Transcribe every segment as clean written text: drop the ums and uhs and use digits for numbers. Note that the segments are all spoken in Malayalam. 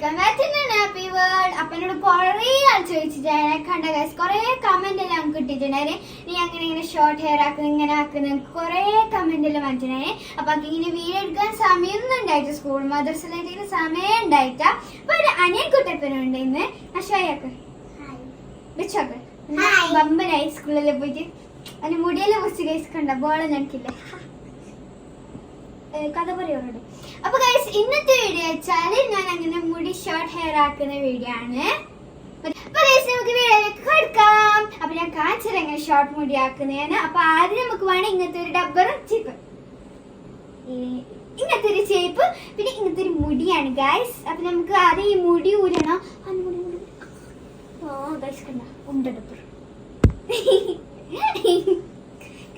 Welcome back to happy world. അപ്പൊ എന്നോട് കുറേ ആൾ ചോദിച്ചിട്ടാണ് കണ്ട ഗൈസ്, കുറെ കമന്റ് എല്ലാം നമുക്ക് കിട്ടിയിട്ടുണ്ടായിരുന്നു. നീ അങ്ങനെ ഇങ്ങനെ ഷോർട്ട് ഹെയർ ആക്കുന്ന ഇങ്ങനെ ആക്കുന്ന കുറെ കമന്റ് എല്ലാം വന്നിട്ടുണ്ടായി. അപ്പൊ ഇങ്ങനെ വീഡിയോ എടുക്കാൻ സമയമൊന്നും ഉണ്ടായിട്ട് സ്കൂൾ മദ്രസയിലേക്ക് സമയം ഉണ്ടായിട്ട. അപ്പൊ ഒരു അനിയൻ കുട്ടപ്പനുണ്ട് ഇന്ന്. അശ്വായൊക്കെ വെച്ചോക്കെ ബമ്പനായി സ്കൂളിൽ പോയിട്ട് അതിന് മുടിയെല്ലാം കുറച്ച് ഗൈസ് കണ്ട ബോളെ ഞെക്കില്ലേ കഥ പറയുന്നുണ്ട്. അപ്പൊ ഗൈസ് ഇന്നത്തെ വീഡിയോ വെച്ചാല് ഞാൻ അങ്ങനെ മുടി ഷോർട്ട് ഹെയർ ആക്കുന്ന വീഡിയോ ആണ്. അപ്പൊ ഗൈസ് നമുക്ക് വീഡിയോയിലേക്ക് കിടക്കാം. അപ്പൊ ഞാൻ കാണിച്ചത് എങ്ങനെ ഷോർട്ട് മുടി ആക്കുന്നതാണ്. അപ്പൊ ആദ്യം നമുക്ക് വേണം ഇങ്ങനത്തെ ഒരു ഡബ്ബറും ചീപ്പ്, ഇങ്ങനത്തെ ഒരു ചേപ്പ്, പിന്നെ ഇങ്ങനത്തെ ഒരു മുടിയാണ് ഗൈസ്. അപ്പൊ നമുക്ക് ആദ്യം ഈ മുടി ഊരണം. ഗൈസ് കണ്ട ഉണ്ട ഡബ്ബർ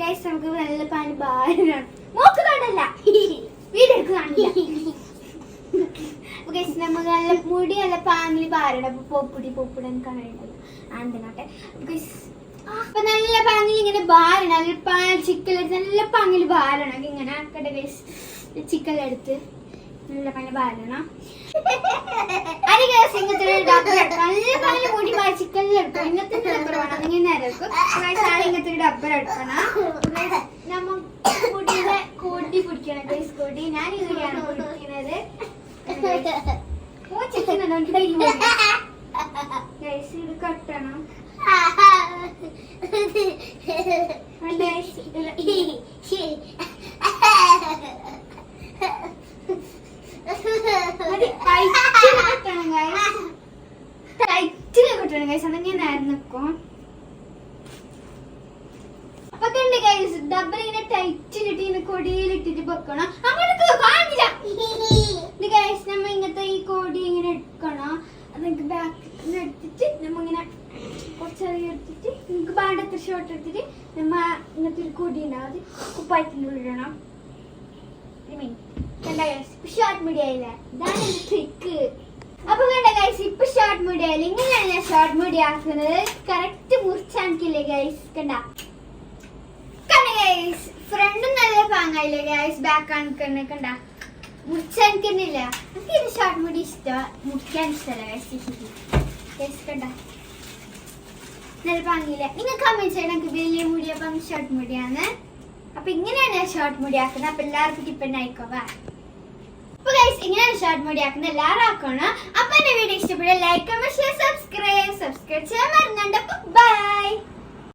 ഗൈസ്. നമുക്ക് നല്ല പാനി ഭാരമാണ് നോക്കുന്നുണ്ടല്ല വീഡിയോ കാണില്ല. നമുക്ക് നല്ല മുടി നല്ല പാങ്ങിൽ പാരണം. അപ്പൊ പൊപ്പുടി കാണുന്നുണ്ടല്ലോ ആന്തനാട്ടെ. അപ്പൊ നല്ല പാങ്ങിൽ ഇങ്ങനെ ഭാരണം, നല്ല ചിക്കലെടുത്ത് നല്ല പാങ്ങിൽ ഭാരണം. ഇങ്ങനെ ആക്കട്ടെ ഗൈസ്. ചിക്കലെടുത്ത് നല്ല പാങ്ങിൽ ഭാരണം. അത് ഗൈസ് ഇങ്ങനത്തെ ഡബ്ബർ എടുക്കാം. നല്ല പാങ്ങിൽ മുടി ചിക്കലിലെടുക്കും. ഇങ്ങനത്തെ ഡബ്ബർ വേണം, അങ്ങനെ നേരം ഇങ്ങനത്തെ ഒരു ഡബ്ബർ എടുക്കണം. നമ്മ മുടിയുടെ കൊടി പിടിക്കണം ഗൈസ്. കൊടി ഞാൻ ഇങ്ങനെയാണ് പിടിക്കുന്നത്. ഗൈസ് ഇത് കട്ടണം. ടൈറ്റില് കെട്ടണം ഗൈസ്. അതങ്ങനെ നേരം നിൽക്കും. അപ്പൊ കണ്ട് ഗൈസ് ഡബിൾ ഇങ്ങനെ ടൈറ്റിലിട്ട് ഇങ്ങനെ കൊടിയിലിട്ടിട്ട് വെക്കണം. അങ്ങോട്ട് കാണില്ല ഗൈസ്. നമ്മ ഇങ്ങനത്തെ ഈ കൊടി ഇങ്ങനെ എടുക്കണം. അത് നമുക്ക് ബാക്കിൽ എടുത്തിട്ട് നമ്മ ഇങ്ങനെ കുറച്ചധികം എടുത്തിട്ട് നമുക്ക് ബാണ്ടത്തെ ഷോർട്ട് എടുത്തിട്ട് നമ്മ ഇങ്ങനത്തെ ഒരു കൊടി ഉണ്ടാവും. അത് കുപ്പായത്തിൻ്റെ ഉള്ളിടണം. ഷോർട്ട് മുടി ആയില്ലേ, ഇതാണ് ട്രിക്ക്. അപ്പൊ കണ്ട ഗൈസ് ഇപ്പൊ ഷോർട്ട് മുടി ആയില്ല. ഇങ്ങനെയാണ് ഞാൻ ഷോർട്ട് മുടി ആക്കുന്നത്. കറക്റ്റ് മുറിച്ചാണിക്കില്ലേ ഗൈസ്. കണ്ട ഫ്രണ്ടും നല്ല പാങ്ങായില്ലേ ഗൈസ്. ബാക്ക് ആണ് കണ്ട മുറിച്ചെനിക്കുന്നില്ല. എനിക്ക് ഇത് ഷോർട്ട് മുടി ഇഷ്ടം, മുറിക്കാൻ ഇഷ്ടമല്ല ഗൈസ്. കണ്ട നല്ല പാങ്ങില്ല. നിങ്ങൾ കമന്റ് ചെയ്യണം എനിക്ക് വലിയ മുടി അപ്പം ഷോർട്ട് മുടിയാണ്. അപ്പൊ ഇങ്ങനെയാണ് ഞാൻ ഷോർട്ട് മുടി ആക്കുന്നത്. അപ്പൊ എല്ലാവർക്കും ഡിപ്പെൻഡ് ആയിക്കോവാ. അപ്പൊ ഗൈസ് ഇങ്ങനെയാണ് ഷോർട്ട് മുടി ആക്കുന്നത്. എല്ലാവരും ആക്കണം. അപ്പൊ എന്റെ വീഡിയോ ഇഷ്ടപ്പെട്ട ലൈക്ക്, കമന്റ്, ഷെയർ, സബ്സ്ക്രൈബ് ചെയ്യാൻ മറന്നുണ്ട്. ബൈ.